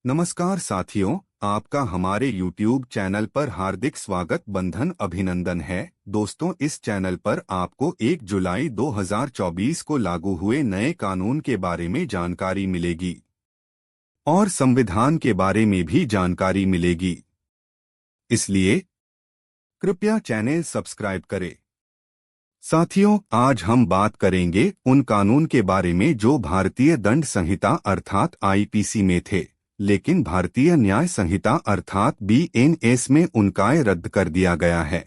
नमस्कार साथियों, आपका हमारे YouTube चैनल पर हार्दिक स्वागत बंधन अभिनंदन है। दोस्तों, इस चैनल पर आपको 1 जुलाई 2024 को लागू हुए नए कानून के बारे में जानकारी मिलेगी और संविधान के बारे में भी जानकारी मिलेगी। इसलिए कृपया चैनल सब्सक्राइब करें। साथियों, आज हम बात करेंगे उन कानून के बारे में जो भारतीय दंड संहिता अर्थात आईपीसी में थे, लेकिन भारतीय न्याय संहिता अर्थात बीएनएस में उनका रद्द कर दिया गया है।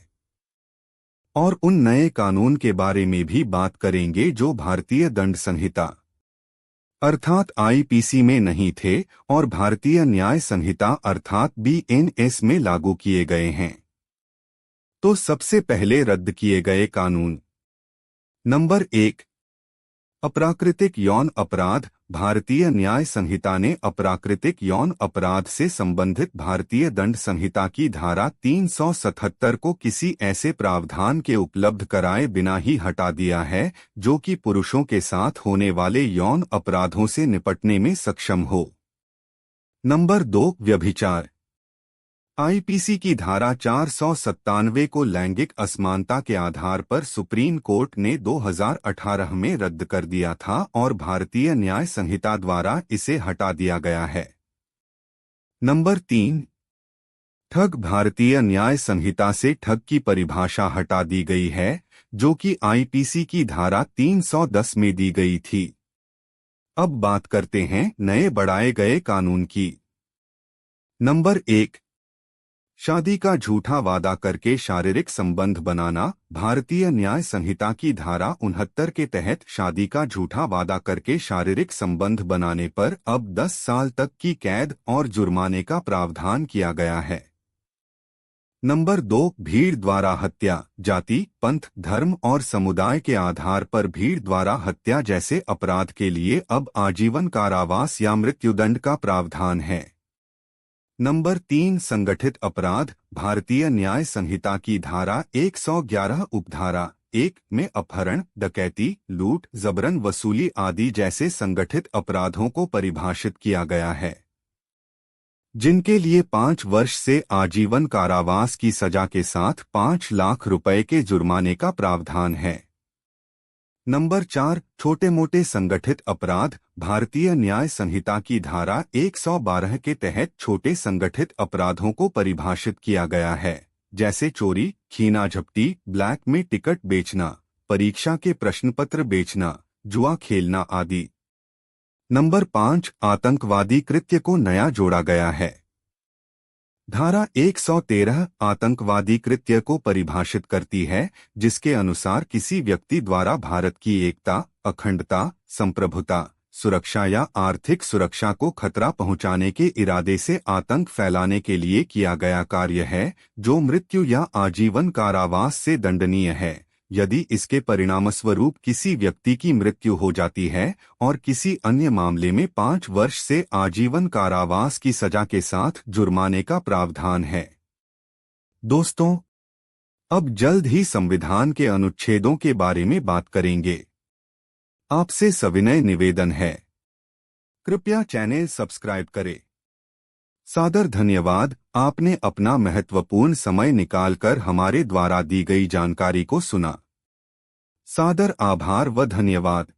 और उन नए कानून के बारे में भी बात करेंगे जो भारतीय दंड संहिता अर्थात आईपीसी में नहीं थे और भारतीय न्याय संहिता अर्थात बीएनएस में लागू किए गए हैं। तो सबसे पहले रद्द किए गए कानून। नंबर 1, अप्राकृतिक यौन अपराध। भारतीय न्याय संहिता ने अप्राकृतिक यौन अपराध से संबंधित भारतीय दंड संहिता की धारा 377 को किसी ऐसे प्रावधान के उपलब्ध कराए बिना ही हटा दिया है जो कि पुरुषों के साथ होने वाले यौन अपराधों से निपटने में सक्षम हो। नंबर 2, व्यभिचार। आईपीसी की धारा 497 को लैंगिक असमानता के आधार पर सुप्रीम कोर्ट ने 2018 में रद्द कर दिया था और भारतीय न्याय संहिता द्वारा इसे हटा दिया गया है। नंबर 3, ठग। भारतीय न्याय संहिता से ठग की परिभाषा हटा दी गई है जो कि आईपीसी की धारा 310 में दी गई थी। अब बात करते हैं नए बढ़ाए गए कानून की। नंबर 1, शादी का झूठा वादा करके शारीरिक संबंध बनाना। भारतीय न्याय संहिता की धारा 69 के तहत शादी का झूठा वादा करके शारीरिक संबंध बनाने पर अब 10 साल तक की कैद और जुर्माने का प्रावधान किया गया है। नंबर 2, भीड़ द्वारा हत्या। जाति, पंथ, धर्म और समुदाय के आधार पर भीड़ द्वारा हत्या जैसे अपराध के लिए अब आजीवन कारावास या मृत्युदंड का प्रावधान है। नंबर 3, संगठित अपराध। भारतीय न्याय संहिता की धारा 111 उपधारा 1 में अपहरण, डकैती, लूट, जबरन वसूली आदि जैसे संगठित अपराधों को परिभाषित किया गया है, जिनके लिए 5 वर्ष से आजीवन कारावास की सजा के साथ 5 लाख रुपए के जुर्माने का प्रावधान है। नंबर 4, छोटे मोटे संगठित अपराध। भारतीय न्याय संहिता की धारा 112 के तहत छोटे संगठित अपराधों को परिभाषित किया गया है, जैसे चोरी, खीना झपटी, ब्लैक में टिकट बेचना, परीक्षा के प्रश्नपत्र बेचना, जुआ खेलना आदि। नंबर 5, आतंकवादी कृत्य को नया जोड़ा गया है। धारा 113 आतंकवादी कृत्य को परिभाषित करती है, जिसके अनुसार किसी व्यक्ति द्वारा भारत की एकता, अखंडता, संप्रभुता, सुरक्षा या आर्थिक सुरक्षा को खतरा पहुंचाने के इरादे से आतंक फैलाने के लिए किया गया कार्य है, जो मृत्यु या आजीवन कारावास से दंडनीय है यदि इसके परिणामस्वरूप किसी व्यक्ति की मृत्यु हो जाती है और किसी अन्य मामले में 5 वर्ष से आजीवन कारावास की सजा के साथ जुर्माने का प्रावधान है। दोस्तों, अब जल्द ही संविधान के अनुच्छेदों के बारे में बात करेंगे। आपसे सविनय निवेदन है, कृपया चैनल सब्सक्राइब करें। सादर धन्यवाद, आपने अपना महत्वपूर्ण समय निकालकर हमारे द्वारा दी गई जानकारी को सुना। सादर आभार व धन्यवाद।